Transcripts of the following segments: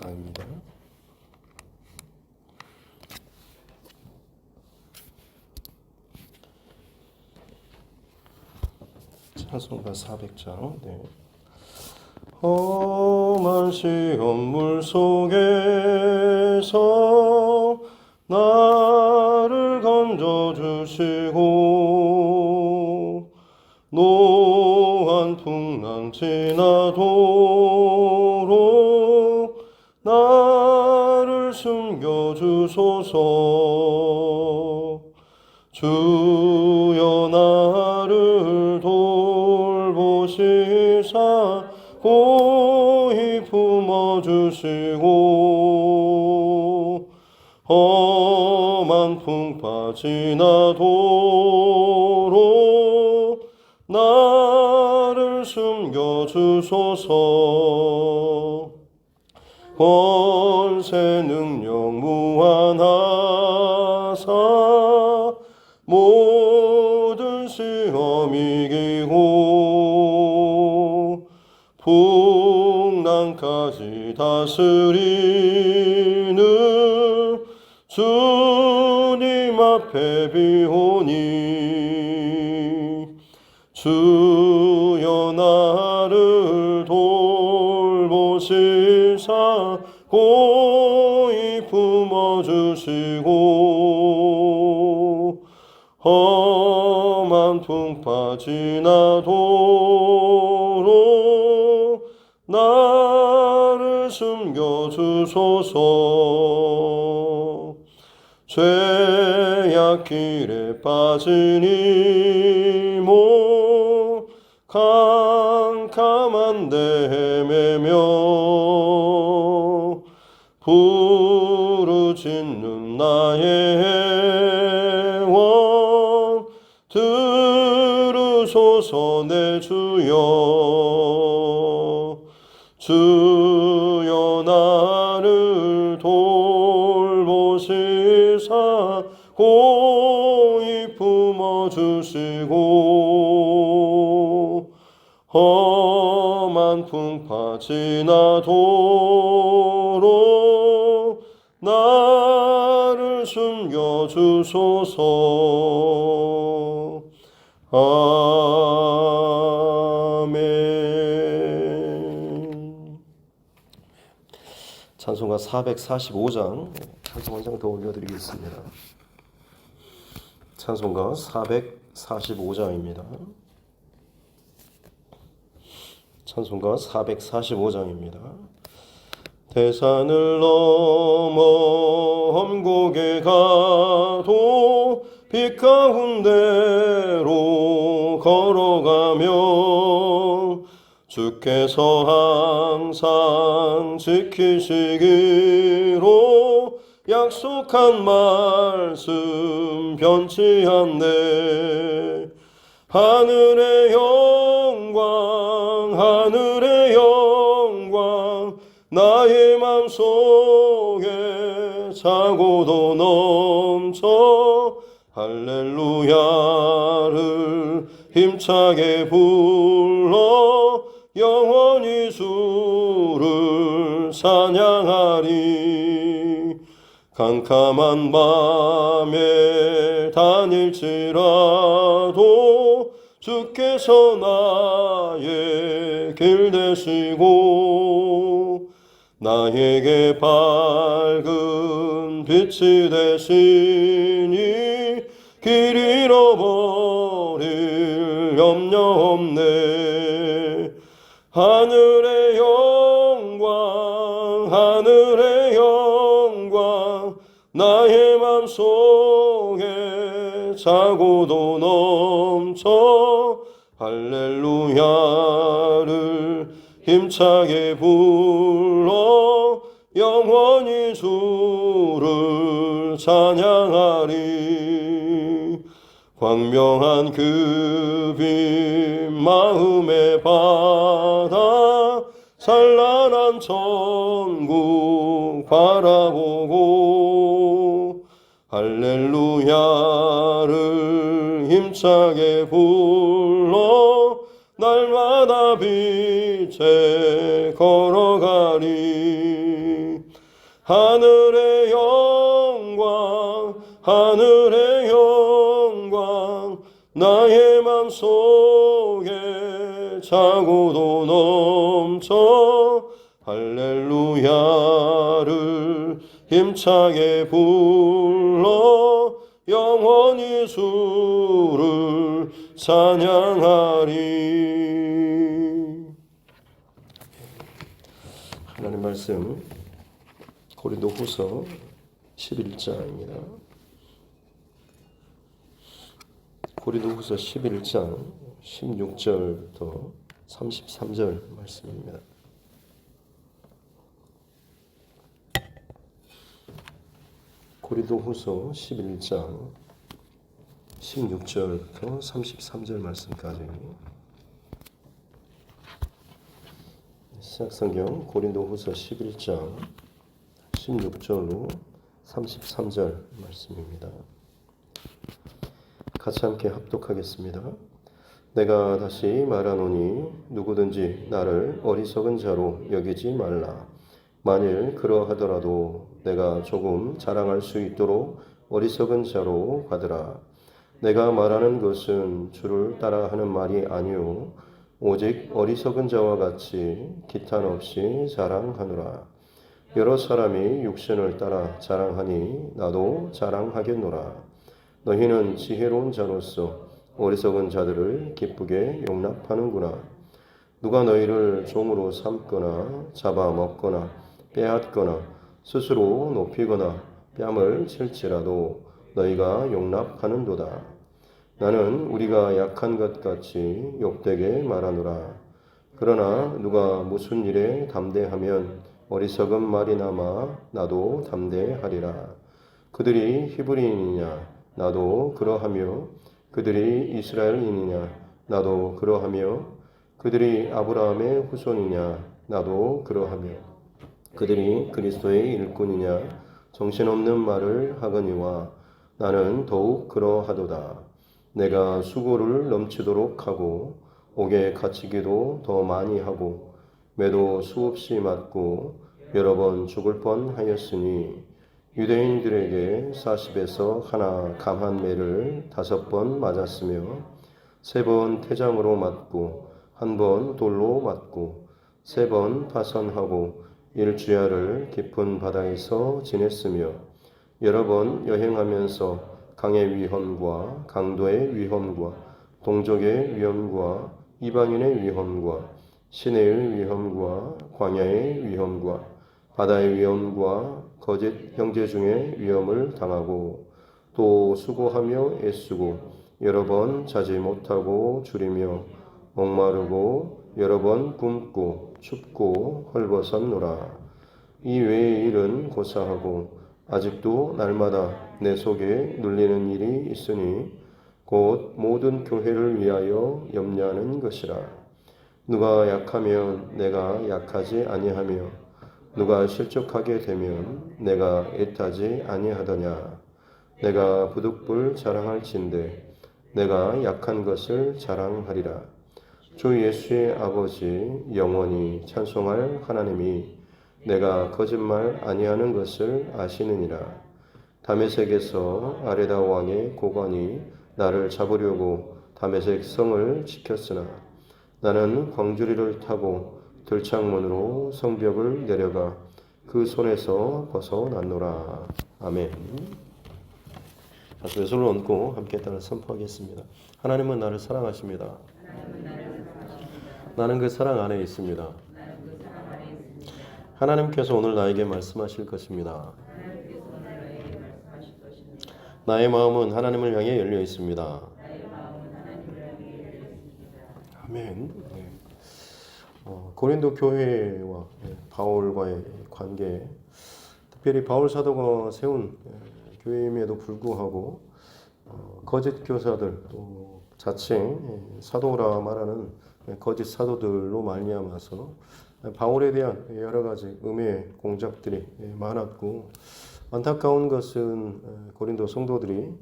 4입니다. 찬송가 400장. 네. 험한 시험물 속에서 나를 건져주시고 노한 풍랑 지나도록 나를 숨겨주소서. 주여 나를 돌보시사 고이 품어주시고 험한 풍파 지나도록 나를 숨겨주소서. 권세 능력 무한하사 모든 시험 이기고 풍랑까지 다스리는 주님 앞에 비오니 주여 나를 돌보시사 고이 품어주시고 험한 풍파 지나도록 나를 숨겨주소서. 죄악길에 빠진 이몸 캄캄한데 헤매며 부르짖는 나의 애원 들으소서. 내 주여 주여 나를 돌보시사 고이 품어주시고 험한 풍파 지나도록 나를 숨겨주소서. 아멘. 찬송가 445장 찬송 한 장 더 올려드리겠습니다. 찬송가 445장입니다. 찬송가 445장입니다. 대산을 넘어 험곡에 가도 빛 가운데로 걸어가며 주께서 항상 지키시기로 약속한 말씀 변치 않네. 하늘의 영광 하늘의 영광 나의 맘속에 차고도 넘쳐 할렐루야를 힘차게 불러 영원히 주를 찬양하리. 캄캄한 밤에 다닐지라도 주께서 나의 길 되시고 나에게 밝은 빛이 되시니 길 잃어버릴 염려 없네. 하늘의 영광 하늘의 영광 나의 맘속에 차고도 넘쳐 할렐루야를 힘차게 불러 영원히 주를 찬양하리. 광명한 그 빛 마음에 받아 찬란한 천국 바라보고 할렐루야를 힘차게 불러 날마다 빛에 걸어가리. 하늘의 영광 하늘의 영광 나의 맘속에 차고도 넘쳐 할렐루야를 힘차게 불러 영원히 주를 찬양하리. 하나님 말씀 고린도후서 11장입니다. 고린도후서 11장 16절부터 33절 말씀입니다. 고린도후서 11장 16절부터 33절 말씀까지. 시작성경 고린도후서 11장 16절로 33절 말씀입니다. 같이 함께 합독하겠습니다. 내가 다시 말하노니 누구든지 나를 어리석은 자로 여기지 말라. 만일 그러하더라도 내가 조금 자랑할 수 있도록 어리석은 자로 받으라. 내가 말하는 것은 주를 따라하는 말이 아니오 오직 어리석은 자와 같이 기탄 없이 자랑하노라. 여러 사람이 육신을 따라 자랑하니 나도 자랑하겠노라. 너희는 지혜로운 자로서 어리석은 자들을 기쁘게 용납하는구나. 누가 너희를 종으로 삼거나 잡아먹거나 빼앗거나 스스로 높이거나 뺨을 칠지라도 너희가 용납하는도다. 나는 우리가 약한 것 같이 욕되게 말하노라. 그러나 누가 무슨 일에 담대하면 어리석은 말이나마 나도 담대하리라. 그들이 히브리인이냐 나도 그러하며 그들이 이스라엘인이냐 나도 그러하며 그들이 아브라함의 후손이냐 나도 그러하며 그들이 그리스도의 일꾼이냐 정신없는 말을 하거니와 나는 더욱 그러하도다. 내가 수고를 넘치도록 하고 옥에 갇히기도 더 많이 하고 매도 수없이 맞고 여러 번 죽을 뻔하였으니 유대인들에게 40에서 하나 감한 매를 5번 맞았으며 3번 태장으로 맞고 1번 돌로 맞고 3번 파선하고 1주야를 깊은 바다에서 지냈으며 여러 번 여행하면서 강의 위험과 강도의 위험과 동족의 위험과 이방인의 위험과 시내의 위험과 광야의 위험과 바다의 위험과 거짓 형제 중에 위험을 당하고 또 수고하며 애쓰고 여러 번 자지 못하고 줄이며 목마르고 여러 번 굶고 춥고 헐벗었노라. 이 외의 일은 고사하고 아직도 날마다 내 속에 눌리는 일이 있으니 곧 모든 교회를 위하여 염려하는 것이라. 누가 약하면 내가 약하지 아니하며 누가 실족하게 되면 내가 애타지 아니하더냐. 내가 부득불 자랑할진대 내가 약한 것을 자랑하리라. 주 예수의 아버지 영원히 찬송할 하나님이 내가 거짓말 아니하는 것을 아시느니라. 다메섹에서 아레다 왕의 고관이 나를 잡으려고 다메섹 성을 지켰으나 나는 광주리를 타고 들창문으로 성벽을 내려가 그 손에서 벗어났노라. 아멘. 두 손을 얹고 함께 따라 선포하겠습니다. 하나님은 나를 사랑하십니다. 나는 그 사랑 안에 있습니다. 하나님께서 오늘 나에게 말씀하실 것입니다. 나의 마음은 하나님을 향해 열려 있습니다. 아멘. 네. 고린도 교회와 바울과의 관계, 특별히 바울 사도가 세운 교회임에도 불구하고 거짓 교사들 또 자칭 사도라 말하는 거짓 사도들로 말미암아서 바울에 대한 여러 가지 음해 공작들이 많았고 안타까운 것은 고린도 성도들이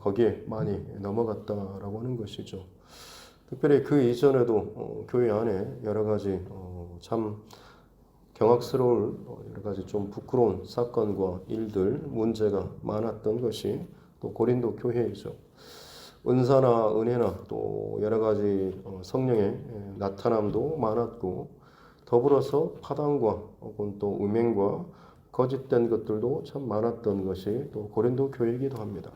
거기에 많이 넘어갔다라고 하는 것이죠. 특별히 그 이전에도 교회 안에 여러 가지 참 경악스러울 여러 가지 좀 부끄러운 사건과 일들, 문제가 많았던 것이 또 고린도 교회이죠. 은사나 은혜나 또 여러 가지 성령의 나타남도 많았고, 더불어서 파당과 혹은 또 음행과 거짓된 것들도 참 많았던 것이 또 고린도 교회이기도 합니다.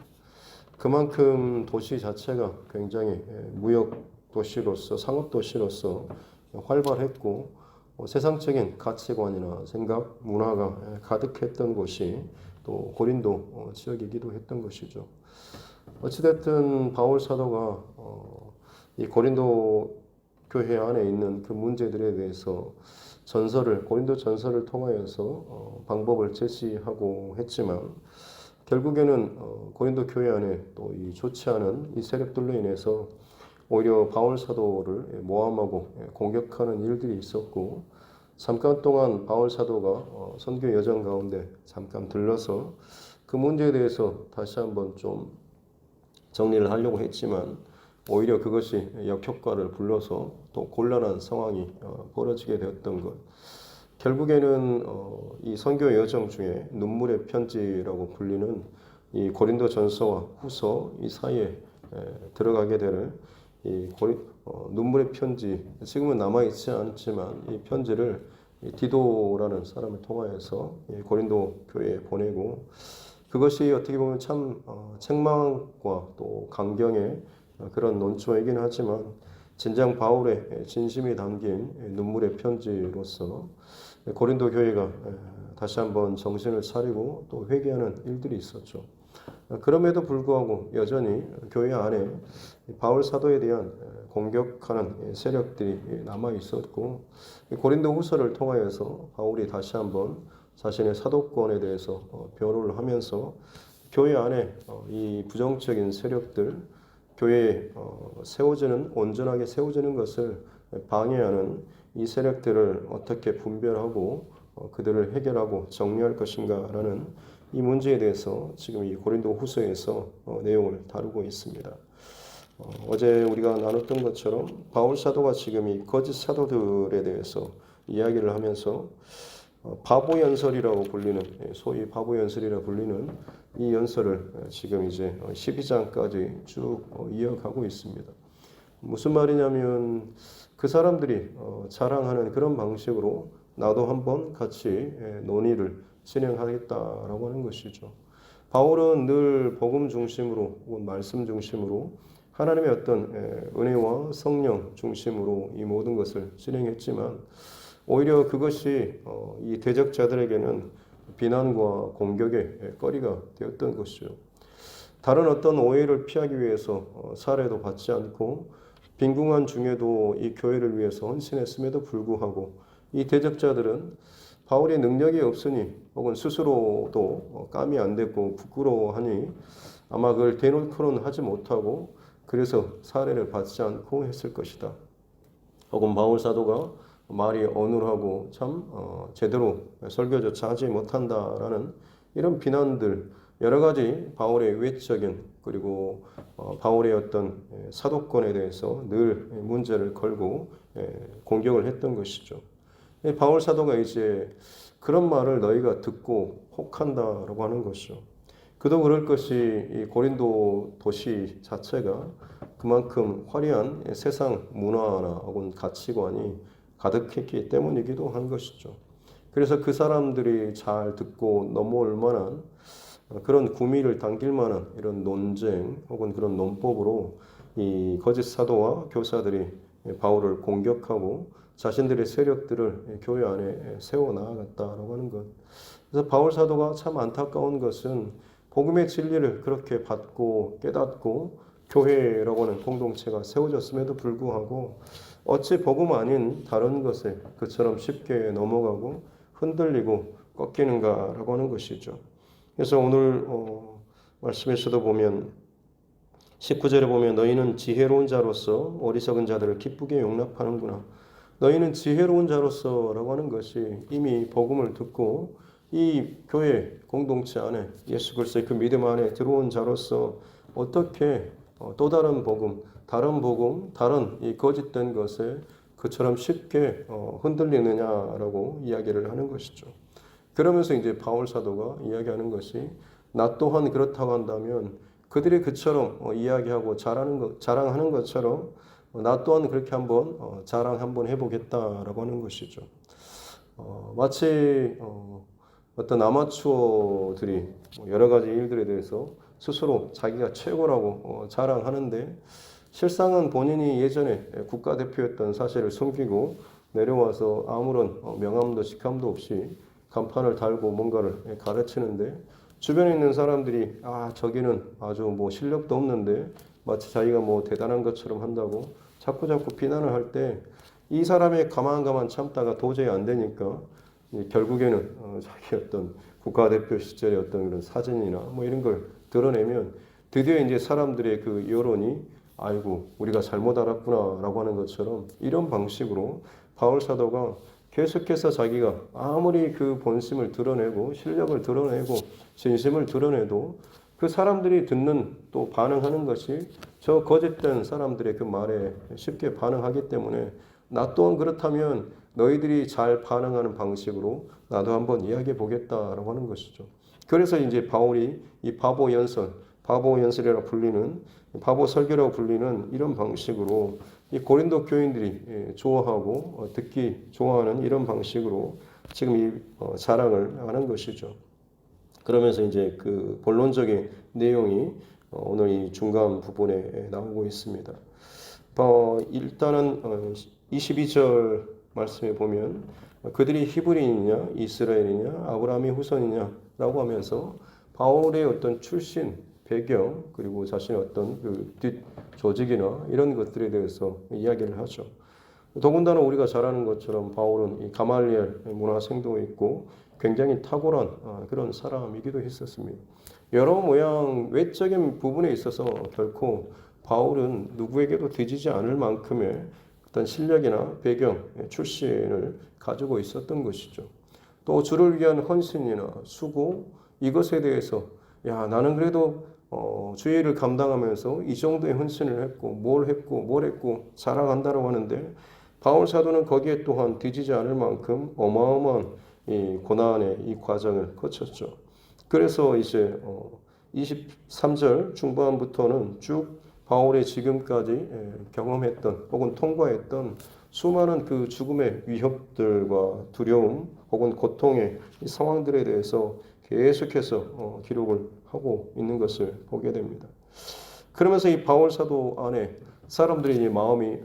그만큼 도시 자체가 굉장히 무역 도시로서, 상업 도시로서 활발했고, 세상적인 가치관이나 생각, 문화가 가득했던 곳이 또 고린도 지역이기도 했던 것이죠. 어찌됐든 바울 사도가 이 고린도 교회 안에 있는 그 문제들에 대해서 고린도 전설을 통하여서 방법을 제시하고 했지만, 결국에는 고린도 교회 안에 또 이 좋지 않은 이 세력들로 인해서 오히려 바울 사도를 모함하고 공격하는 일들이 있었고, 잠깐 동안 바울 사도가 선교 여정 가운데 잠깐 들러서 그 문제에 대해서 다시 한번 좀 정리를 하려고 했지만, 오히려 그것이 역효과를 불러서 또 곤란한 상황이 벌어지게 되었던 것. 결국에는 이 선교 여정 중에 눈물의 편지라고 불리는 이 고린도 전서와 후서 이 사이에 들어가게 되는 이 눈물의 편지, 지금은 남아있지 않지만 이 편지를 디도라는 사람을 통하여서 고린도 교회에 보내고, 그것이 어떻게 보면 참 책망과 또 강경의 그런 논조이긴 하지만, 진정 바울의 진심이 담긴 눈물의 편지로서 고린도 교회가 다시 한번 정신을 차리고 또 회개하는 일들이 있었죠. 그럼에도 불구하고 여전히 교회 안에 바울 사도에 대한 공격하는 세력들이 남아 있었고, 고린도 후서를 통하여서 바울이 다시 한번 자신의 사도권에 대해서 변호를 하면서 교회 안에 이 부정적인 세력들, 교회에 온전하게 세워지는 것을 방해하는 이 세력들을 어떻게 분별하고 그들을 해결하고 정리할 것인가라는 이 문제에 대해서 지금 이 고린도 후서에서 내용을 다루고 있습니다. 어제 우리가 나눴던 것처럼 바울 사도가 지금 이 거짓 사도들에 대해서 이야기를 하면서 바보 연설이라고 불리는, 소위 바보 연설이라고 불리는 이 연설을 지금 이제 12장까지 쭉 이어가고 있습니다. 무슨 말이냐면 그 사람들이 자랑하는 그런 방식으로 나도 한번 같이 논의를 진행하겠다라고 하는 것이죠. 바울은 늘 복음 중심으로 혹은 말씀 중심으로 하나님의 어떤 은혜와 성령 중심으로 이 모든 것을 진행했지만, 오히려 그것이 이 대적자들에게는 비난과 공격의 거리가 되었던 것이죠. 다른 어떤 오해를 피하기 위해서 살해도 받지 않고 빈궁한 중에도 이 교회를 위해서 헌신했음에도 불구하고 이 대적자들은 바울의 능력이 없으니 혹은 스스로도 감이 안 됐고 부끄러워하니 아마 그걸 대놓고는 하지 못하고 그래서 살해를 받지 않고 했을 것이다. 혹은 바울 사도가 말이 어눌하고 참 제대로 설교조차 하지 못한다라는 이런 비난들, 여러 가지 바울의 외적인 그리고 바울의 어떤 사도권에 대해서 늘 문제를 걸고 공격을 했던 것이죠. 바울 사도가 이제 그런 말을 너희가 듣고 혹한다라고 하는 것이죠. 그도 그럴 것이 이 고린도 도시 자체가 그만큼 화려한 세상 문화나 혹은 가치관이 가득했기 때문이기도 한 것이죠. 그래서 그 사람들이 잘 듣고 넘어올 만한 그런 구미를 당길 만한 이런 논쟁 혹은 그런 논법으로 이 거짓 사도와 교사들이 바울을 공격하고 자신들의 세력들을 교회 안에 세워 나아갔다라고 하는 것. 그래서 바울 사도가 참 안타까운 것은 복음의 진리를 그렇게 받고 깨닫고 교회라고 하는 공동체가 세워졌음에도 불구하고 어찌 복음 아닌 다른 것에 그처럼 쉽게 넘어가고 흔들리고 꺾이는가라고 하는 것이죠. 그래서 오늘 말씀에서도 보면 19절에 보면 너희는 지혜로운 자로서 어리석은 자들을 기쁘게 용납하는구나. 너희는 지혜로운 자로서 라고 하는 것이 이미 복음을 듣고 이 교회 공동체 안에 예수 그리스도의 그 믿음 안에 들어온 자로서 어떻게 또 다른 복음, 다른 이 거짓된 것에 그처럼 쉽게 흔들리느냐라고 이야기를 하는 것이죠. 그러면서 이제 바울 사도가 이야기하는 것이 나 또한 그렇다고 한다면 그들이 그처럼 이야기하고 자랑하는 것처럼 나 또한 그렇게 한번 자랑 한번 해보겠다라고 하는 것이죠. 마치 어떤 아마추어들이 여러 가지 일들에 대해서 스스로 자기가 최고라고 자랑하는데 실상은 본인이 예전에 국가대표였던 사실을 숨기고 내려와서 아무런 명함도 직함도 없이 간판을 달고 뭔가를 가르치는데 주변에 있는 사람들이 저기는 아주 뭐 실력도 없는데 마치 자기가 뭐 대단한 것처럼 한다고 자꾸 비난을 할 때 이 사람의 가만 참다가 도저히 안 되니까 결국에는 자기 어떤 국가대표 시절의 어떤 그런 사진이나 뭐 이런 걸 드러내면 드디어 이제 사람들의 그 여론이 아이고 우리가 잘못 알았구나라고 하는 것처럼 이런 방식으로 바울 사도가 계속해서 자기가 아무리 그 본심을 드러내고 실력을 드러내고 진심을 드러내도 그 사람들이 듣는 또 반응하는 것이 저 거짓된 사람들의 그 말에 쉽게 반응하기 때문에 나 또한 그렇다면 너희들이 잘 반응하는 방식으로 나도 한번 이야기해 보겠다라고 하는 것이죠. 그래서 이제 바울이 이 바보 연설이라고 불리는 바보 설교라고 불리는 이런 방식으로 이 고린도 교인들이 좋아하고 듣기 좋아하는 이런 방식으로 지금 이 자랑을 하는 것이죠. 그러면서 이제 그 본론적인 내용이 오늘 이 중간 부분에 나오고 있습니다. 일단은 22절 말씀에 보면 그들이 히브리인이냐 이스라엘이냐 아브라함의 후손이냐라고 하면서 바울의 어떤 출신 배경 그리고 자신의 어떤 그 뒷 조직이나 이런 것들에 대해서 이야기를 하죠. 더군다나 우리가 잘 아는 것처럼 바울은 이 가말리엘 문화생도 있고 굉장히 탁월한 그런 사람이기도 했었습니다. 여러 모양 외적인 부분에 있어서 결코 바울은 누구에게도 뒤지지 않을 만큼의 어떤 실력이나 배경, 출신을 가지고 있었던 것이죠. 또 주를 위한 헌신이나 수고 이것에 대해서 나는 그래도 주의 일을 감당하면서 이 정도의 헌신을 했고 뭘 했고 자랑한다고 하는데 바울 사도는 거기에 또한 뒤지지 않을 만큼 어마어마한 이 고난의 이 과정을 거쳤죠. 그래서 이제 23절 중반부터는 쭉 바울의 지금까지 경험했던 혹은 통과했던 수많은 그 죽음의 위협들과 두려움 혹은 고통의 이 상황들에 대해서 계속해서 기록을 하고 있는 것을 보게 됩니다. 그러면서 이 바울 사도 안에 사람들이 마음이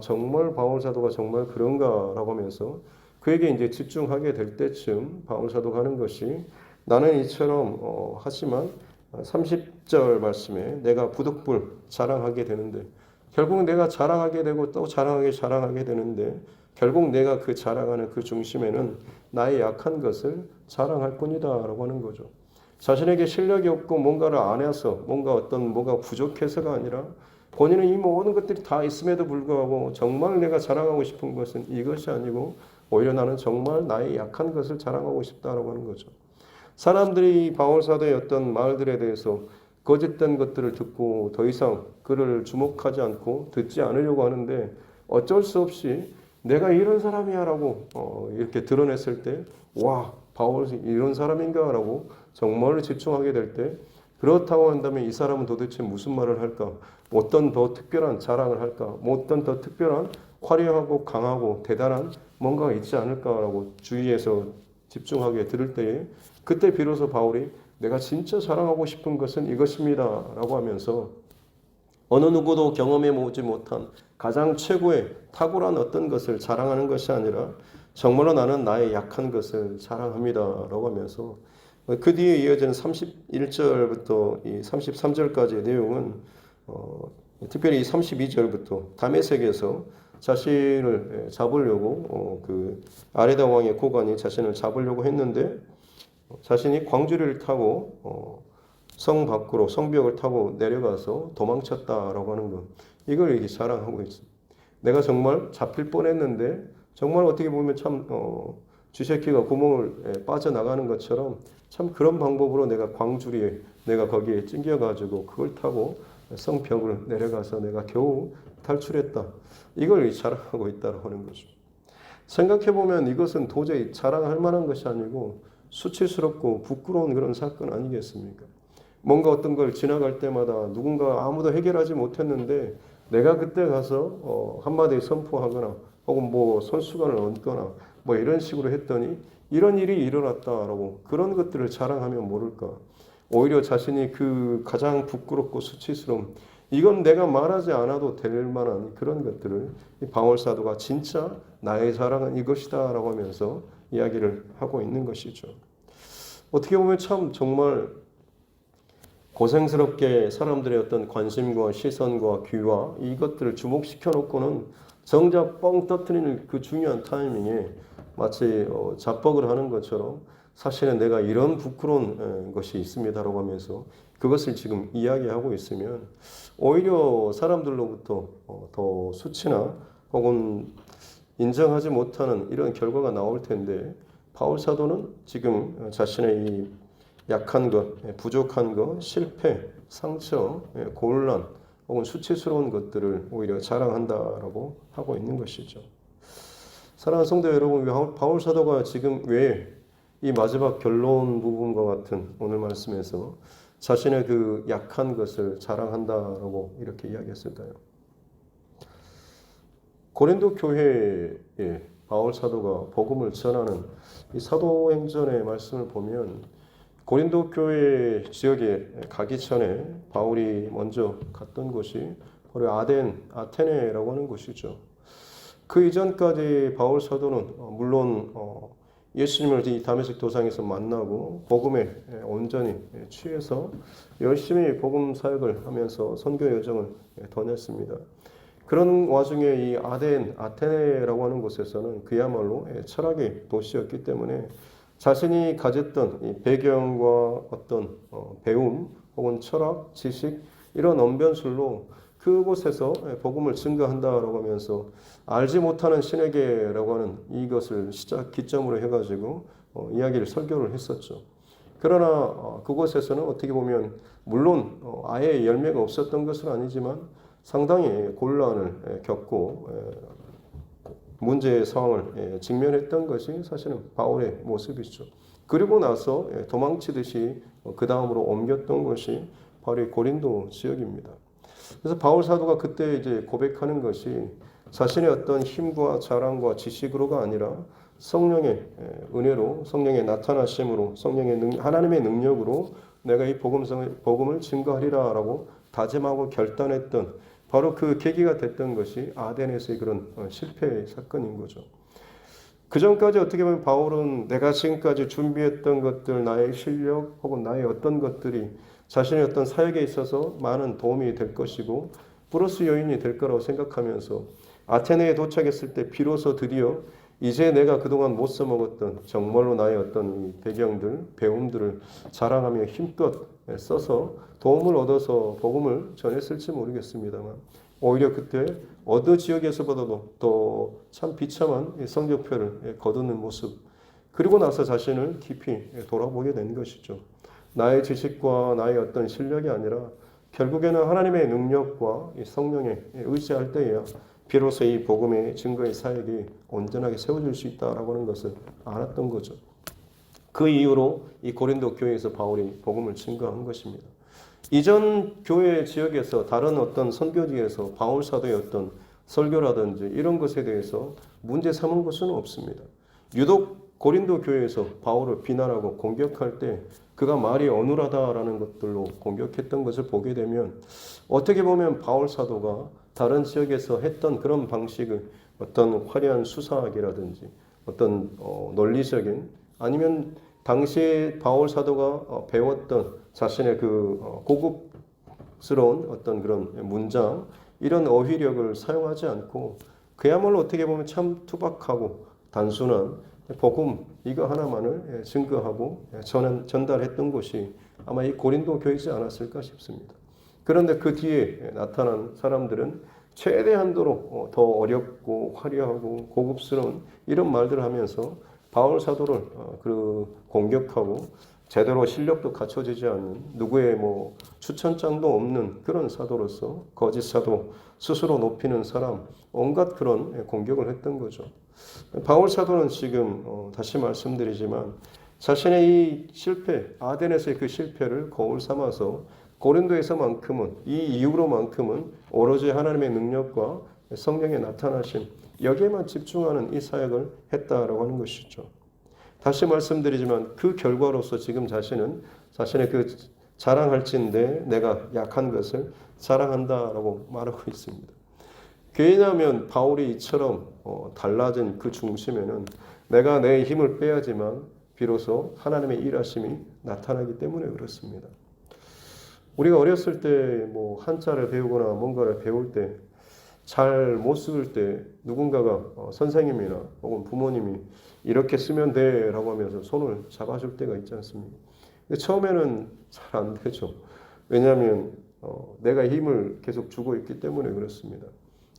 정말 바울 사도가 정말 그런가라고 하면서 그에게 이제 집중하게 될 때쯤 바울 사도가 하는 것이 나는 이처럼 하지만 30절 말씀에 내가 부득불 자랑하게 되는데 결국 내가 자랑하게 되고 또 자랑하게 되는데 결국 내가 그 자랑하는 그 중심에는 나의 약한 것을 자랑할 뿐이다라고 하는 거죠. 자신에게 실력이 없고 뭔가를 안 해서 뭐가 부족해서가 아니라 본인은 이 모든 것들이 다 있음에도 불구하고 정말 내가 자랑하고 싶은 것은 이것이 아니고 오히려 나는 정말 나의 약한 것을 자랑하고 싶다라고 하는 거죠. 사람들이 바울 사도의 어떤 말들에 대해서 거짓된 것들을 듣고 더 이상 그를 주목하지 않고 듣지 않으려고 하는데 어쩔 수 없이 내가 이런 사람이야라고 이렇게 드러냈을 때 바울이 이런 사람인가라고 정말로 집중하게 될 때 그렇다고 한다면 이 사람은 도대체 무슨 말을 할까? 어떤 더 특별한 자랑을 할까? 어떤 더 특별한 화려하고 강하고 대단한 뭔가가 있지 않을까라고 주위에서 집중하게 들을 때에 그때 비로소 바울이 내가 진짜 자랑하고 싶은 것은 이것입니다 라고 하면서 어느 누구도 경험해 보지 못한 가장 최고의 탁월한 어떤 것을 자랑하는 것이 아니라 정말로 나는 나의 약한 것을 자랑합니다 라고 하면서 그 뒤에 이어지는 31절부터 이 33절까지의 내용은 특별히 이 32절부터 다메섹에서 자신을 잡으려고 그 아레다 왕의 고관이 자신을 잡으려고 했는데 자신이 광주리를 타고 성 밖으로 성벽을 타고 내려가서 도망쳤다라고 하는 것 이걸 이렇게 자랑하고 있습니다. 내가 정말 잡힐 뻔했는데 정말 어떻게 보면 참 쥐새끼가 구멍을 빠져나가는 것처럼 참 그런 방법으로 내가 광주리에 내가 거기에 찡겨가지고 그걸 타고 성벽을 내려가서 내가 겨우 탈출했다. 이걸 자랑하고 있다고 하는 거죠. 생각해보면 이것은 도저히 자랑할 만한 것이 아니고 수치스럽고 부끄러운 그런 사건 아니겠습니까? 뭔가 어떤 걸 지나갈 때마다 누군가 아무도 해결하지 못했는데 내가 그때 가서 한마디 선포하거나 혹은 뭐 손수건을 얹거나 뭐 이런 식으로 했더니 이런 일이 일어났다라고 그런 것들을 자랑하면 모를까. 오히려 자신이 그 가장 부끄럽고 수치스러운 이건 내가 말하지 않아도 될 만한 그런 것들을 이 바울 사도가 진짜 나의 자랑은 이것이다 라고 하면서 이야기를 하고 있는 것이죠. 어떻게 보면 참 정말 고생스럽게 사람들의 어떤 관심과 시선과 귀와 이것들을 주목시켜 놓고는 정작 뻥 터트리는 그 중요한 타이밍에 마치 자뻑을 하는 것처럼 사실은 내가 이런 부끄러운 것이 있습니다라고 하면서 그것을 지금 이야기하고 있으면 오히려 사람들로부터 더 수치나 혹은 인정하지 못하는 이런 결과가 나올 텐데 바울 사도는 지금 자신의 이 약한 것, 부족한 것, 실패, 상처, 곤란 혹은 수치스러운 것들을 오히려 자랑한다라고 하고 있는 것이죠. 사랑하는 성도 여러분, 바울 사도가 지금 왜 이 마지막 결론 부분과 같은 오늘 말씀에서 자신의 그 약한 것을 자랑한다라고 이렇게 이야기했을까요? 고린도 교회에 바울 사도가 복음을 전하는 이 사도행전의 말씀을 보면 고린도 교회 지역에 가기 전에 바울이 먼저 갔던 곳이 바로 아테네라고 하는 곳이죠. 그 이전까지 바울 사도는 물론 예수님을 이 다메섹 도상에서 만나고 복음에 온전히 취해서 열심히 복음 사역을 하면서 선교 여정을 더냈습니다. 그런 와중에 이 아테네라고 하는 곳에서는 그야말로 철학의 도시였기 때문에 자신이 가졌던 이 배경과 어떤 배움 혹은 철학, 지식 이런 언변술로 그곳에서 복음을 증거한다라고 하면서 알지 못하는 신에게라고 하는 이것을 기점으로 해가지고 이야기를 설교를 했었죠. 그러나 그곳에서는 어떻게 보면 물론 아예 열매가 없었던 것은 아니지만 상당히 곤란을 겪고 문제의 상황을 직면했던 것이 사실은 바울의 모습이죠. 그리고 나서 도망치듯이 그 다음으로 옮겼던 것이 바로 고린도 지역입니다. 그래서 바울 사도가 그때 이제 고백하는 것이 자신의 어떤 힘과 자랑과 지식으로가 아니라 성령의 은혜로, 성령의 나타나심으로, 하나님의 능력으로 내가 이 복음을 증거하리라라고 다짐하고 결단했던 바로 그 계기가 됐던 것이 아덴에서의 그런 실패의 사건인 거죠. 그 전까지 어떻게 보면 바울은 내가 지금까지 준비했던 것들, 나의 실력 혹은 나의 어떤 것들이 자신의 어떤 사역에 있어서 많은 도움이 될 것이고 플러스 요인이 될 거라고 생각하면서 아테네에 도착했을 때 비로소 드디어 이제 내가 그동안 못 써먹었던 정말로 나의 어떤 이 배경들, 배움들을 자랑하며 힘껏 써서 도움을 얻어서 복음을 전했을지 모르겠습니다만 오히려 그때 어느 지역에서보다도 더 참 비참한 성적표를 거두는 모습 그리고 나서 자신을 깊이 돌아보게 된 것이죠. 나의 지식과 나의 어떤 실력이 아니라 결국에는 하나님의 능력과 성령에 의지할 때에야 비로소 이 복음의 증거의 사역이 온전하게 세워질 수 있다라고 하는 것을 알았던 거죠. 그 이후로 이 고린도 교회에서 바울이 복음을 증거한 것입니다. 이전 교회 지역에서 다른 어떤 선교지에서 바울 사도의 어떤 설교라든지 이런 것에 대해서 문제 삼은 것은 없습니다. 유독 고린도 교회에서 바울을 비난하고 공격할 때 그가 말이 어눌하다라는 것들로 공격했던 것을 보게 되면 어떻게 보면 바울 사도가 다른 지역에서 했던 그런 방식을 어떤 화려한 수사학이라든지 어떤 논리적인 아니면 당시에 바울 사도가 배웠던 자신의 그 고급스러운 어떤 그런 문장 이런 어휘력을 사용하지 않고 그야말로 어떻게 보면 참 투박하고 단순한 복음 이거 하나만을 증거하고 전달했던 것이 아마 이 고린도 교회이지 않았을까 싶습니다. 그런데 그 뒤에 나타난 사람들은 최대한도로 더 어렵고 화려하고 고급스러운 이런 말들을 하면서 바울 사도를 공격하고 제대로 실력도 갖춰지지 않는 누구의 뭐 추천장도 없는 그런 사도로서 거짓 사도, 스스로 높이는 사람, 온갖 그런 공격을 했던 거죠. 바울 사도는 지금 다시 말씀드리지만 자신의 이 실패, 아덴에서의 그 실패를 거울 삼아서 고린도에서만큼은 이 이후로만큼은 오로지 하나님의 능력과 성령의 나타나심 여기에만 집중하는 이 사역을 했다라고 하는 것이죠. 다시 말씀드리지만 그 결과로서 지금 자신은 자신의 그 자랑할진대 내가 약한 것을 자랑한다라고 말하고 있습니다. 왜냐하면 바울이 이처럼 달라진 그 중심에는 내가 내 힘을 빼야지만 비로소 하나님의 일하심이 나타나기 때문에 그렇습니다. 우리가 어렸을 때 뭐 한자를 배우거나 뭔가를 배울 때 잘 못 쓸 때 누군가가 선생님이나 혹은 부모님이 이렇게 쓰면 돼 라고 하면서 손을 잡아줄 때가 있지 않습니까? 근데 처음에는 잘 안 되죠. 왜냐하면 내가 힘을 계속 주고 있기 때문에 그렇습니다.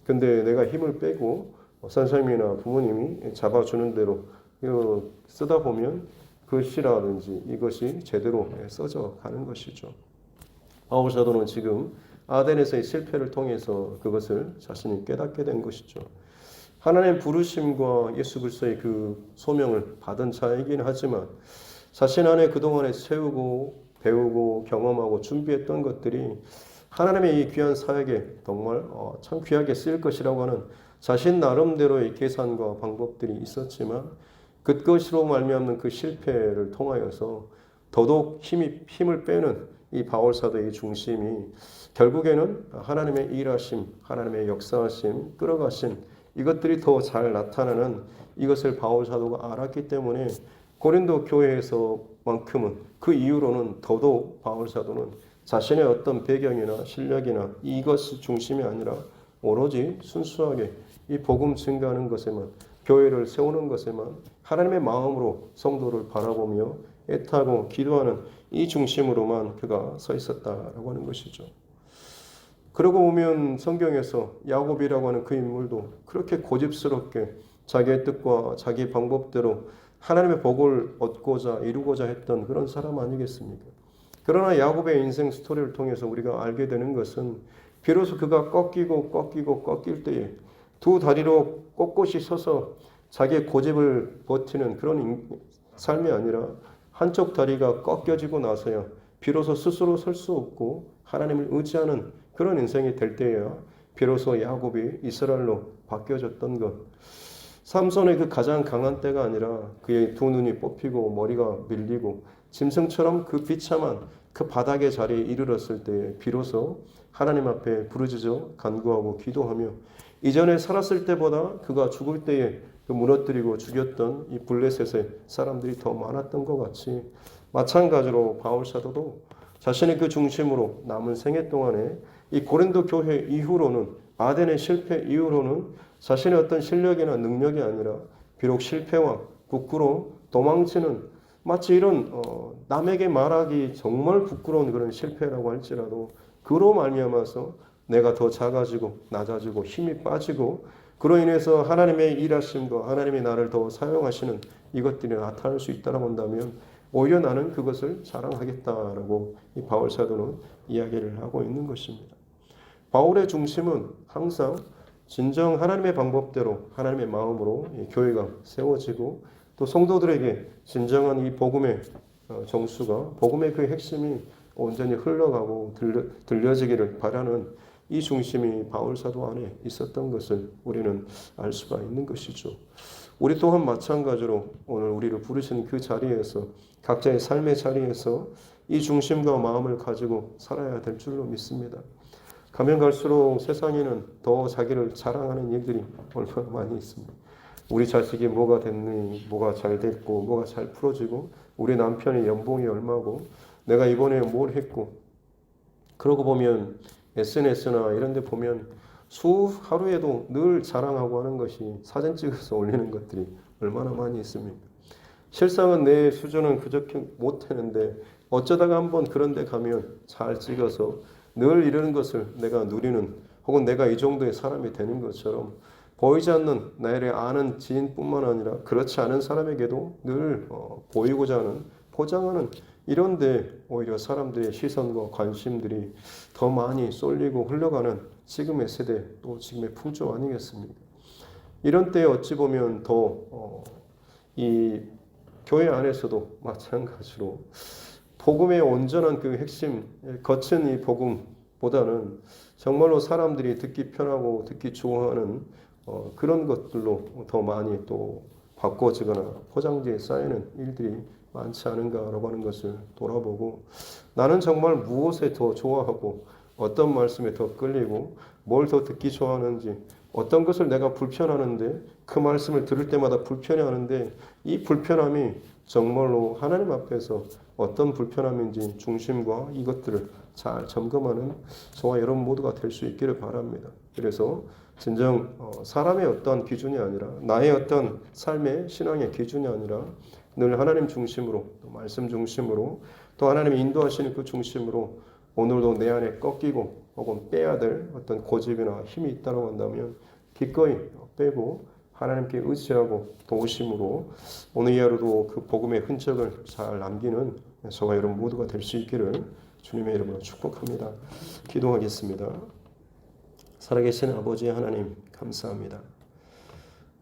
근데 내가 힘을 빼고 선생님이나 부모님이 잡아주는 대로 쓰다 보면 글씨라든지 이것이 제대로 써져 가는 것이죠. 바울 사도는 지금 아덴에서의 실패를 통해서 그것을 자신이 깨닫게 된 것이죠. 하나님의 부르심과 예수 그리스도의 그 소명을 받은 자이긴 하지만 자신 안에 그동안에 세우고 배우고 경험하고 준비했던 것들이 하나님의 이 귀한 사역에 정말 참 귀하게 쓰일 것이라고 하는 자신 나름대로의 계산과 방법들이 있었지만 그것으로 말미암는 그 실패를 통하여서 더더욱 힘을 빼는 이 바울 사도의 중심이 결국에는 하나님의 일하심, 하나님의 역사하심, 끌어가심 이것들이 더 잘 나타나는 이것을 바울 사도가 알았기 때문에 고린도 교회에서만큼은 그 이후로는 더더욱 바울 사도는 자신의 어떤 배경이나 실력이나 이것이 중심이 아니라 오로지 순수하게 이 복음 증가하는 것에만 교회를 세우는 것에만 하나님의 마음으로 성도를 바라보며 애타고 기도하는 이 중심으로만 그가 서 있었다라고 하는 것이죠. 그러고 보면 성경에서 야곱이라고 하는 그 인물도 그렇게 고집스럽게 자기의 뜻과 자기 방법대로 하나님의 복을 얻고자 이루고자 했던 그런 사람 아니겠습니까? 그러나 야곱의 인생 스토리를 통해서 우리가 알게 되는 것은 비로소 그가 꺾일 때에 두 다리로 꼿꼿이 서서 자기의 고집을 버티는 그런 삶이 아니라 한쪽 다리가 꺾여지고 나서야 비로소 스스로 설 수 없고 하나님을 의지하는 그런 인생이 될 때에야 비로소 야곱이 이스라엘로 바뀌어졌던 것. 삼손의 그 가장 강한 때가 아니라 그의 두 눈이 뽑히고 머리가 밀리고 짐승처럼 그 비참한 그 바닥의 자리에 이르렀을 때에 비로소 하나님 앞에 부르짖어 간구하고 기도하며 이전에 살았을 때보다 그가 죽을 때에 그 무너뜨리고 죽였던 이 블레셋의 사람들이 더 많았던 것 같이 마찬가지로 바울 사도도 자신의 그 중심으로 남은 생애 동안에 이 고린도 교회 이후로는 아덴의 실패 이후로는 자신의 어떤 실력이나 능력이 아니라 비록 실패와 부끄러움, 도망치는 마치 이런 남에게 말하기 정말 부끄러운 그런 실패라고 할지라도 그로 말미암아서 내가 더 작아지고 낮아지고 힘이 빠지고 그로 인해서 하나님의 일하심과 하나님이 나를 더 사용하시는 이것들이 나타날 수 있다고 한다면 오히려 나는 그것을 자랑하겠다라고 이 바울 사도는 이야기를 하고 있는 것입니다. 바울의 중심은 항상 진정 하나님의 방법대로 하나님의 마음으로 이 교회가 세워지고 또 성도들에게 진정한 이 복음의 정수가 복음의 그 핵심이 온전히 흘러가고 들려지기를 바라는 이 중심이 바울 사도 안에 있었던 것을 우리는 알 수가 있는 것이죠. 우리 또한 마찬가지로 오늘 우리를 부르신 그 자리에서 각자의 삶의 자리에서 이 중심과 마음을 가지고 살아야 될 줄로 믿습니다. 가면 갈수록 세상에는 더 자기를 자랑하는 일들이 얼마나 많이 있습니다. 우리 자식이 뭐가 됐니, 뭐가 잘 됐고, 뭐가 잘 풀어지고, 우리 남편의 연봉이 얼마고, 내가 이번에 뭘 했고, 그러고 보면 SNS나 이런 데 보면 하루에도 늘 자랑하고 하는 것이 사진 찍어서 올리는 것들이 얼마나 많이 있습니까? 실상은 내 수준은 그저께 못하는데 어쩌다가 한번 그런 데 가면 잘 찍어서 늘 이러는 것을 내가 누리는 혹은 내가 이 정도의 사람이 되는 것처럼 보이지 않는 나를 아는 지인뿐만 아니라 그렇지 않은 사람에게도 늘 보이고자 하는 포장하는 이런데 오히려 사람들의 시선과 관심들이 더 많이 쏠리고 흘러가는 지금의 세대, 또 지금의 풍조 아니겠습니까? 이런 때에 어찌 보면 더 이 교회 안에서도 마찬가지로 복음의 온전한 그 핵심, 거친 이 복음보다는 정말로 사람들이 듣기 편하고 듣기 좋아하는 그런 것들로 더 많이 또 바꿔지거나 포장지에 쌓이는 일들이 많지 않은가라고 하는 것을 돌아보고, 나는 정말 무엇에 더 좋아하고 어떤 말씀에 더 끌리고 뭘 더 듣기 좋아하는지, 어떤 것을 내가 불편하는데 그 말씀을 들을 때마다 불편해하는데 이 불편함이 정말로 하나님 앞에서 어떤 불편함인지 중심과 이것들을 잘 점검하는 저와 여러분 모두가 될 수 있기를 바랍니다. 그래서 진정 사람의 어떤 기준이 아니라, 나의 어떤 삶의 신앙의 기준이 아니라 늘 하나님 중심으로, 또 말씀 중심으로, 또 하나님이 인도하시는 그 중심으로 오늘도 내 안에 꺾이고 혹은 빼야 될 어떤 고집이나 힘이 있다고 한다면 기꺼이 빼고 하나님께 의지하고 도우심으로 오늘 이 하루도 그 복음의 흔적을 잘 남기는 저와 여러분 모두가 될 수 있기를 주님의 이름으로 축복합니다. 기도하겠습니다. 살아계신 아버지 하나님, 감사합니다.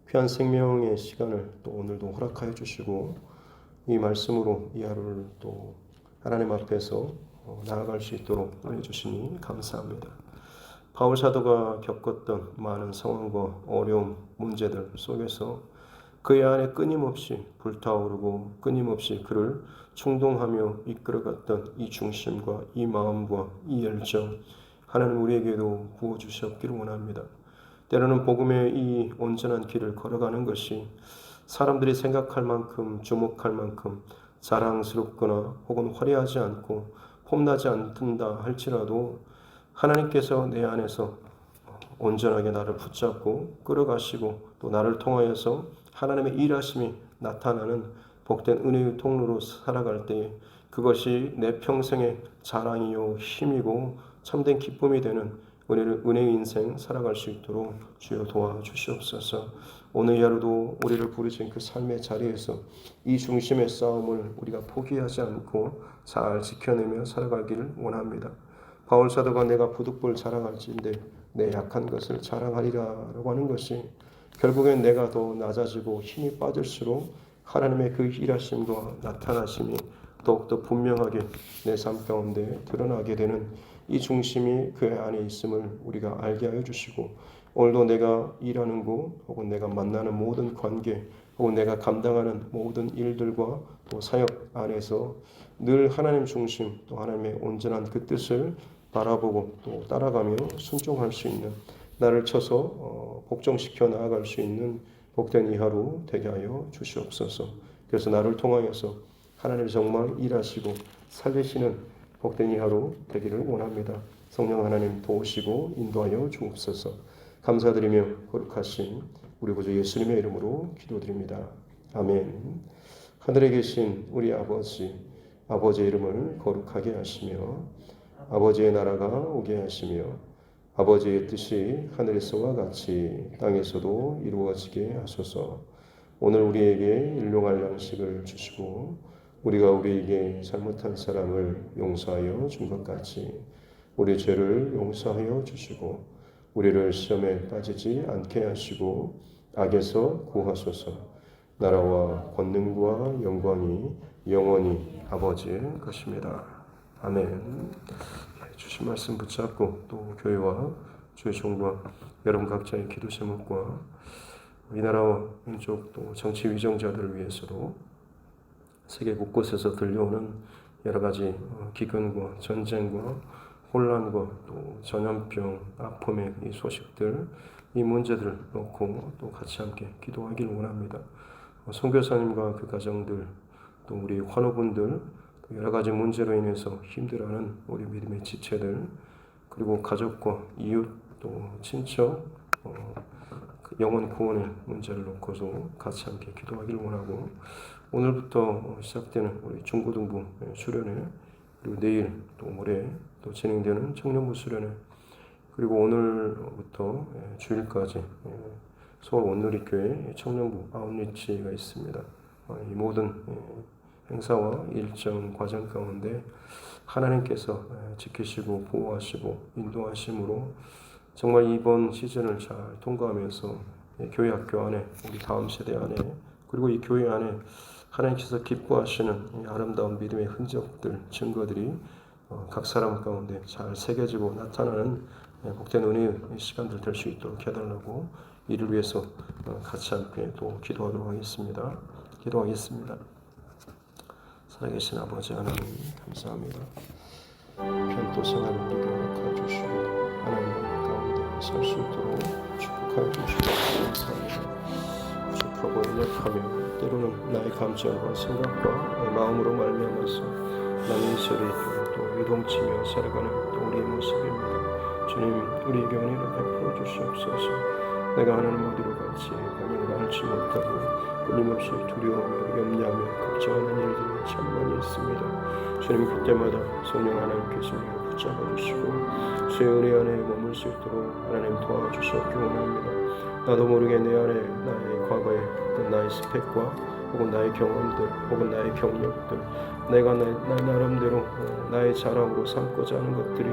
귀한 생명의 시간을 또 오늘도 허락하여 주시고 이 말씀으로 이 하루를 또 하나님 앞에서 나아갈 수 있도록 알려주시니 감사합니다. 바울 사도가 겪었던 많은 상황과 어려움, 문제들 속에서 그의 안에 끊임없이 불타오르고 끊임없이 그를 충동하며 이끌어갔던 이 중심과 이 마음과 이 열정, 하나님 우리에게도 부어주셨기를 원합니다. 때로는 복음의 이 온전한 길을 걸어가는 것이 사람들이 생각할 만큼, 주목할 만큼 자랑스럽거나 혹은 화려하지 않고 폼나지 않는다 할지라도 하나님께서 내 안에서 온전하게 나를 붙잡고 끌어가시고 또 나를 통하여서 하나님의 일하심이 나타나는 복된 은혜의 통로로 살아갈 때에 그것이 내 평생의 자랑이요 힘이고 참된 기쁨이 되는 은혜의 인생 살아갈 수 있도록 주여 도와주시옵소서. 오늘 이 하루도 우리를 부르신 그 삶의 자리에서 이 중심의 싸움을 우리가 포기하지 않고 잘 지켜내며 살아가기를 원합니다. 바울 사도가 내가 부득불 자랑할지인데 내 약한 것을 자랑하리라라고 하는 것이 결국엔 내가 더 낮아지고 힘이 빠질수록 하나님의 그 일하심과 나타나심이 더욱더 분명하게 내 삶 가운데 드러나게 되는 이 중심이 그 안에 있음을 우리가 알게 하여 주시고, 오늘도 내가 일하는 곳 혹은 내가 만나는 모든 관계 혹은 내가 감당하는 모든 일들과 또 사역 안에서 늘 하나님 중심, 또 하나님의 온전한 그 뜻을 바라보고 또 따라가며 순종할 수 있는, 나를 쳐서 복종시켜 나아갈 수 있는 복된 이 하루 되게 하여 주시옵소서. 그래서 나를 통하여서 하나님이 정말 일하시고 살리시는 복된 이 하루 되기를 원합니다. 성령 하나님 도우시고 인도하여 주옵소서. 감사드리며 거룩하신 우리 구주 예수님의 이름으로 기도드립니다. 아멘. 하늘에 계신 우리 아버지, 아버지의 이름을 거룩하게 하시며 아버지의 나라가 오게 하시며 아버지의 뜻이 하늘에서와 같이 땅에서도 이루어지게 하소서. 오늘 우리에게 일용할 양식을 주시고 우리가 우리에게 잘못한 사람을 용서하여 준 것 같이 우리 죄를 용서하여 주시고 우리를 시험에 빠지지 않게 하시고 악에서 구하소서. 나라와 권능과 영광이 영원히 아버지의 것입니다. 아멘. 주신 말씀 붙잡고 또 교회와 주의 종과 여러분 각자의 기도 제목과 이 나라와 민족 또 정치 위정자들을 위해서도 세계 곳곳에서 들려오는 여러 가지 기근과 전쟁과 혼란과 또 전염병, 아픔의 이 소식들, 이 문제들을 놓고 또 같이 함께 기도하기를 원합니다. 선교사님과 그 가정들, 또 우리 환우분들, 또 여러 가지 문제로 인해서 힘들어하는 우리 믿음의 지체들, 그리고 가족과 이웃, 또 친척, 영혼 구원의 문제를 놓고서 같이 함께 기도하기를 원하고, 오늘부터 시작되는 우리 중고등부 수련회, 그리고 내일 또 모레 또 진행되는 청년부 수련회, 그리고 오늘부터 주일까지 서울 온누리교회 청년부 아웃리치가 있습니다. 이 모든 행사와 일정 과정 가운데 하나님께서 지키시고 보호하시고 인도하심으로 정말 이번 시즌을 잘 통과하면서 교회 학교 안에 우리 다음 세대 안에 그리고 이 교회 안에 하나님께서 기뻐하시는 이 아름다운 믿음의 흔적들 증거들이 각 사람 가운데 잘 새겨지고 나타나는 복된 은혜의 시간들 될 수 있도록 해달라고 이를 위해서 같이 함께 또 기도하도록 하겠습니다. 기도하겠습니다. 살아계신 아버지 하나님 감사합니다. 편도 생활을 우리에게 허락하여 주시고 하나님 가운데 살 수 있도록 축복하여 주시고 감사합니다. 부족하고 연약하며 때로는 나의 감정과 생각과 나의 마음으로 말미암아서 남의 소리 또 요동치며 살아가는 또 우리의 모습입니다. 주님 우리에게 은혜를 베풀어 주시옵소서. 내가 하나님 어디로 갈지 방향을 알지 못하고 끊임없이 두려워하며 염려하며 걱정하는 일들이 참 많이 있습니다. 주님 그때마다 성령 하나님께서 우리를 붙잡아 주시고 주의 은혜 안에 머물 수 있도록 하나님 도와주시옵기 원합니다. 나도 모르게 내 안에 나의 과거에 어떤 나의 스펙과 혹은 나의 경험들 혹은 나의 경력들 내가 나 나름대로 나의 자랑으로 삼고자 하는 것들이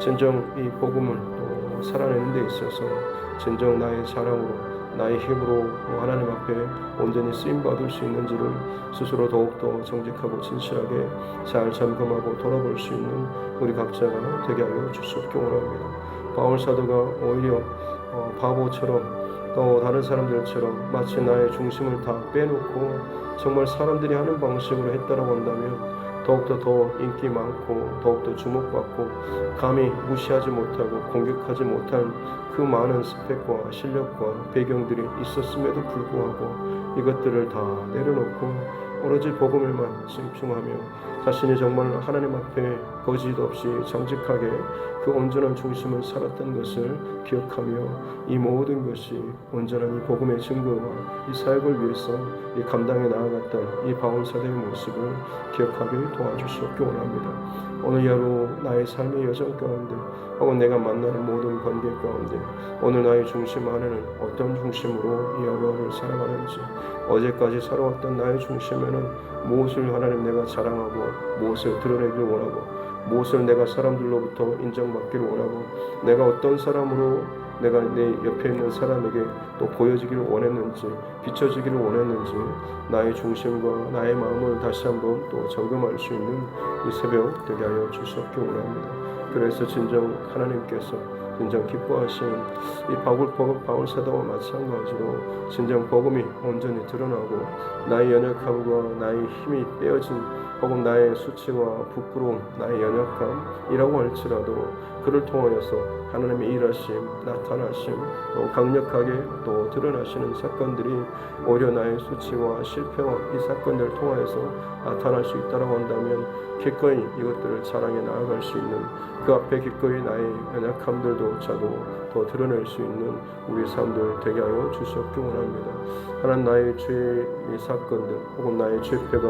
진정 이 복음을 또 살아내는 데 있어서 진정 나의 자랑으로 나의 힘으로 하나님 앞에 온전히 쓰임받을 수 있는지를 스스로 더욱더 정직하고 진실하게 잘 점검하고 돌아볼 수 있는 우리 각자가 되게 하여 주시옵기 원합니다. 바울 사도가 오히려 바보처럼 또 다른 사람들처럼 마치 나의 중심을 다 빼놓고 정말 사람들이 하는 방식으로 했다라고 한다면 더욱더 더 인기 많고 더욱더 주목받고 감히 무시하지 못하고 공격하지 못한 그 많은 스펙과 실력과 배경들이 있었음에도 불구하고 이것들을 다 내려놓고 오로지 복음에만 집중하며 자신이 정말 하나님 앞에 거짓 없이 정직하게 그 온전한 중심을 살았던 것을 기억하며 이 모든 것이 온전한 이 복음의 증거와 이 사역을 위해서 이 감당해 나아갔던 이 바울 사도의 모습을 기억하게 도와주시옵기 원합니다. 오늘 하루 나의 삶의 여정 가운데 혹은 내가 만나는 모든 관계 가운데 오늘 나의 중심 안에는 어떤 중심으로 이 하루하루를 살아가는지 어제까지 살아왔던 나의 중심에는 무엇을 하나님 내가 자랑하고 무엇을 드러내길 원하고 무엇을 내가 사람들로부터 인정받기를 원하고 내가 어떤 사람으로 내가 내 옆에 있는 사람에게 또 보여지기를 원했는지 비춰지기를 원했는지 나의 중심과 나의 마음을 다시 한번 또 점검할 수 있는 이 새벽 되게 하여 주시옵기 원합니다. 그래서 진정 하나님께서 진정 기뻐하시는 이 바울 사도와 마찬가지로 진정 복음이 온전히 드러나고 나의 연약함과 나의 힘이 빼어진 혹은 나의 수치와 부끄러움, 나의 연약함이라고 할지라도 그를 통하여서 하나님의 일하심, 나타나심, 또 강력하게 또 드러나시는 사건들이 오히려 나의 수치와 실패와 이 사건들을 통하여서 나타날 수 있다고 한다면 기꺼이 이것들을 자랑해 나아갈 수 있는 그 앞에 기꺼이 나의 연약함들조차도 더 드러낼 수 있는 우리 삶들 되게 하여 주시옵기 원합니다. 하나님 나의 죄의 사건들 혹은 나의 죄패가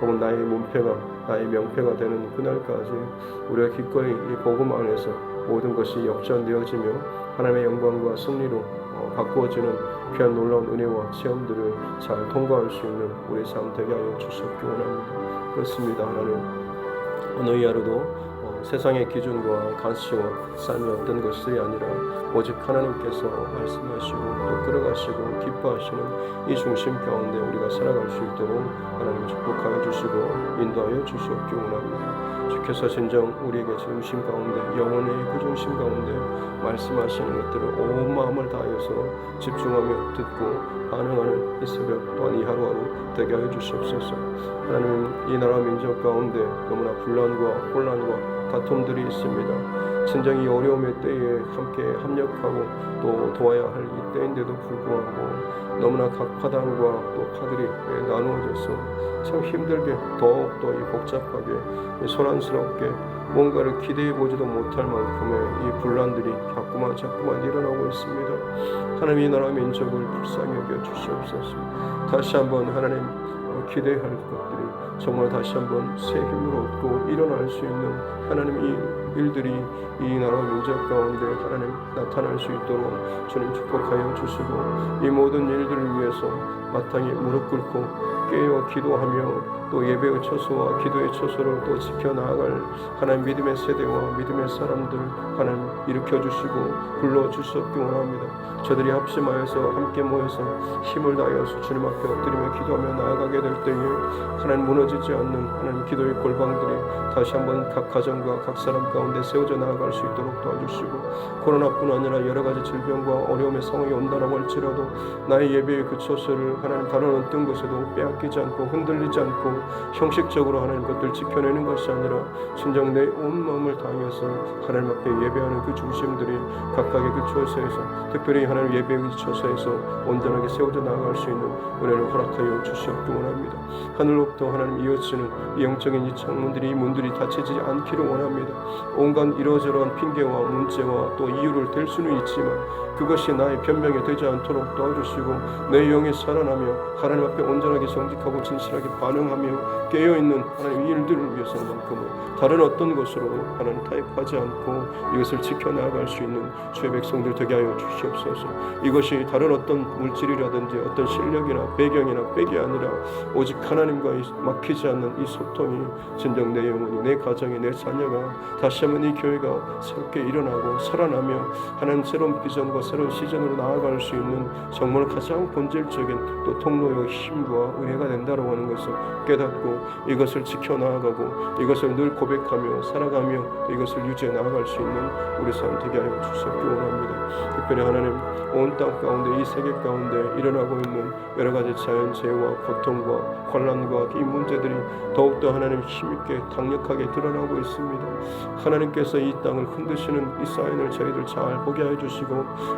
혹은 나의 문패가 나의 명패가 되는 그날까지 우리가 기꺼이 이 복음 안에서 모든 것이 역전되어지며 하나님의 영광과 승리로 바꾸어지는 귀한 놀라운 은혜와 체험들을 잘 통과할 수 있는 우리 삶 되게 하여 주시옵기 원합니다. 그렇습니다. 하나님 오늘 이 하루도 세상의 기준과 가치와 삶이 어떤 것이 아니라 오직 하나님께서 말씀하시고 또 끌어가시고 기뻐하시는 이 중심 가운데 우리가 살아갈 수 있도록 하나님 축복하여 주시고 인도하여 주시옵기 원합니다. 주께서 진정 우리에게 중심 가운데 영혼의 그 중심 가운데 말씀하시는 것들을 온 마음을 다해서 집중하며 듣고 반응하는 이 새벽 또한 이 하루하루 되게 하여 주시옵소서. 하나님 이 나라 민족 가운데 너무나 분란과 혼란과 다툼들이 있습니다. 진정 이 어려움의 때에 함께 합력하고 또 도와야 할 이 때인데도 불구하고 너무나 각 파당과 또 파들이 나누어져서 참 힘들게 더욱더 이 복잡하게 소란스럽게 뭔가를 기대해보지도 못할 만큼의 이 분란들이 자꾸만 일어나고 있습니다. 하나님 이 나라 민족을 불쌍히 여겨 주시옵소서. 다시 한번 하나님 기대할 것들이 정말 다시 한번 새 힘을 얻고 일어날 수 있는 하나님 이 일들이 이 나라 민족 가운데 하나님 나타날 수 있도록 주님 축복하여 주시고 이 모든 일들을 위해서 마땅히 무릎 꿇고 깨어 기도하며 또 예배의 처소와 기도의 처소를 또 지켜나갈 하나님 믿음의 세대와 믿음의 사람들 하나님 일으켜주시고 불러주시옵기 원합니다. 저들이 합심하여서 함께 모여서 힘을 다하여서 주님 앞에 엎드리며 기도하며 나아가게 될 때에 하나님 무너지지 않는 하나님 기도의 골방들이 다시 한번 각 가정과 각 사람 가운데 세워져 나아갈 수 있도록 도와주시고, 코로나뿐 아니라 여러 가지 질병과 어려움의 상황이 온다라고 할지라도 나의 예배의 그 처소를 하나님 다른 어떤 것에도 빼앗기지 않고 흔들리지 않고 형식적으로 하나님 것들 지켜내는 것이 아니라 진정 내 온 마음을 다하여서 하나님 앞에 예배하는 그 중심들이 각각의 그 처소에서, 특별히 하나님 예배의 처소에서 온전하게 세워져 나아갈 수 있는 은혜를 허락하여 주시옵기 원합니다. 하늘로부터 하나님 이어지는 이 영적인 이 창문들이, 이 문들이 닫히지 않기를 원합니다. 온갖 이러저러한 핑계와 문제와 또 이유를 댈 수는 있지만 그것이 나의 변명이 되지 않도록 도와주시고, 내 영이 살아나며 하나님 앞에 온전하게 정직하고 진실하게 반응하며 깨어있는 하나님 이 일들을 위해서만큼은 다른 어떤 것으로 하나님 타협하지 않고 이것을 지켜나갈 수 있는 주의 백성들 되게 하여 주시옵소서. 이것이 다른 어떤 물질이라든지 어떤 실력이나 배경이나 백이 아니라 오직 하나님과 막히지 않는 이 소통이 진정 내 영혼이, 내 가정이, 내 자녀가 다시 한번 이 교회가 새롭게 일어나고 살아나며 하나님 새로운 비전과 새로운 시즌으로 나아갈 수 있는 정말 가장 본질적인 또 통로의 힘과 은혜가 된다고 하는 것을 깨닫고 이것을 지켜나가고 이것을 늘 고백하며 살아가며 이것을 유지해 나아갈 수 있는 우리 삶 되게 하여 주시옵기 원합니다. 특별히 하나님 온 땅 가운데, 이 세계 가운데 일어나고 있는 여러 가지 자연재해와 고통과 환난과 이 문제들이 더욱더 하나님 힘있게 강력하게 드러나고 있습니다. 하나님께서 이 땅을 흔드시는 이 사인을 저희들 잘 보게 해주시고,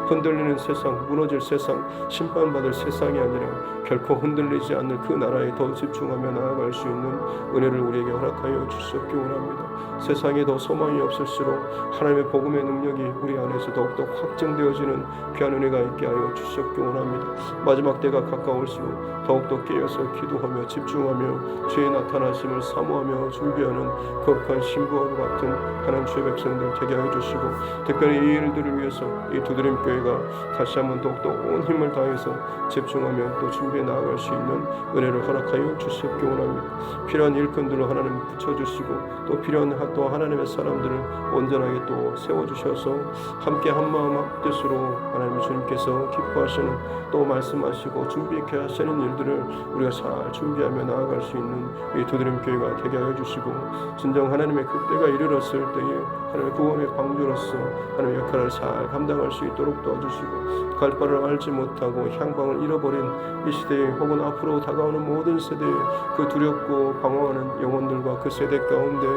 흔들리는 세상, 무너질 세상, 심판받을 세상이 아니라 결코 흔들리지 않는 그 나라에 더 집중하며 나아갈 수 있는 은혜를 우리에게 허락하여 주시옵기 원합니다. 세상에 더 소망이 없을수록 하나님의 복음의 능력이 우리 안에서 더욱더 확증되어지는 귀한 은혜가 있게 하여 주시옵기 원합니다. 마지막 때가 가까울수록 더욱더 깨어서 기도하며 집중하며 주의 나타나심을 사모하며 준비하는 거룩한 신부와 같은 하나님 주의 백성들 되게 하여 주시고, 특별히 이 일들을 위해서 이 두드림 교회가 다시 한번 더욱더 온 힘을 다해서 집중하며 또 준비해 나아갈 수 있는 은혜를 허락하여 주시옵기 원합니다. 필요한 일꾼들로 하나님 붙여주시고 또 필요한 또 하나님의 사람들을 온전하게 또 세워주셔서 함께 한마음 한뜻으로 하나님 주님께서 기뻐하시는 또 말씀하시고 준비케 하시는 일들을 우리가 잘 준비하며 나아갈 수 있는 이 두드림 교회가 되게 하여 주시고, 진정 하나님의 그때가 이르렀을 때에 하나님의 구원의 방주로서 하나님의 역할을 잘 감당할 수 있도록 도와주시고, 갈 바를 알지 못하고 향방을 잃어버린 이 시대에 혹은 앞으로 다가오는 모든 세대에 그 두렵고 방황하는 영혼들과 그 세대 가운데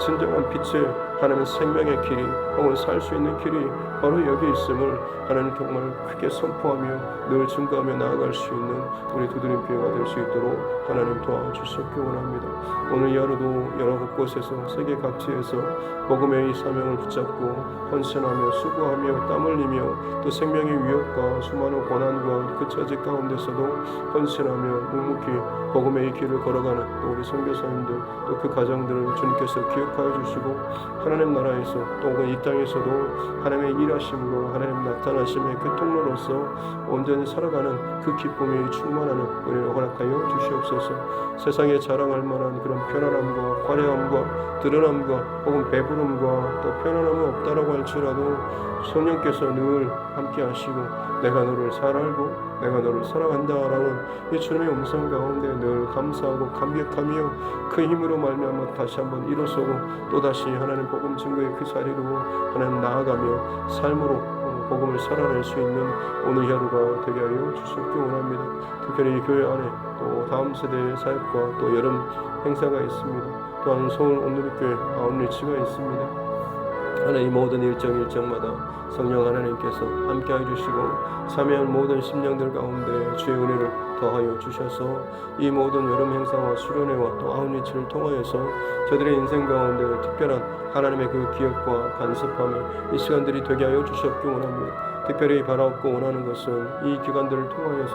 진정한 빛의 하나님의 생명의 길이 혹은 살 수 있는 길이 바로 여기 있음을 하나님 정말 크게 선포하며 늘 증거하며 나아갈 수 있는 우리 두드림 교회가 될 수 있도록 하나님 도와주시옵기 원합니다. 오늘 이 하루도 여러 곳곳에서 세계 각지에서 복음의 이 사명을 붙잡고 헌신하며 수고하며 땀 흘리며 또 생명의 위협과 수많은 고난과 그 처지 가운데서도 헌신하며 묵묵히 복음의 이 길을 걸어가는 또 우리 선교사님들 또 그 가정들을 주님께서 기억하여 주시고, 하나님 나라에서 또 혹은 이 땅에서도 하나님의 일하심과 하나님 나타나심의 그 통로로서 온전히 살아가는 그 기쁨이 충만하는 은혜를 허락하여 주시옵소서. 세상에 자랑할 만한 그런 편안함과 화려함과 드러남과 혹은 배부름과 또 편안함은 없다라고 할지라도 성령께서 늘 함께 하시고 내가 너를 잘 알고 내가 너를 사랑한다라는 이 주님의 음성 가운데 늘 감사하고 감격하며 그 힘으로 말미암아 다시 한번 일어서고 또다시 하나님 복음 증거의 그 자리로 하나님 나아가며 삶으로 복음을 살아낼 수 있는 오늘 하루가 되게 하여 주시옵기 원합니다. 특별히 이 교회 안에 또 다음 세대의 사역과 또 여름 행사가 있습니다. 또한 서울 온누리교회 아웃리치가 있습니다. 하나님 모든 일정마다 성령 하나님께서 함께 해주시고 참여한 모든 심령들 가운데 주의 은혜를 더하여 주셔서 이 모든 여름 행사와 수련회와 또 아웃리치를 통하여서 저들의 인생 가운데 특별한 하나님의 그 기억과 간섭함을 이 시간들이 되게 하여 주셨기 원합니다. 특별히 바라옵고 원하는 것은 이 기간들을 통하여서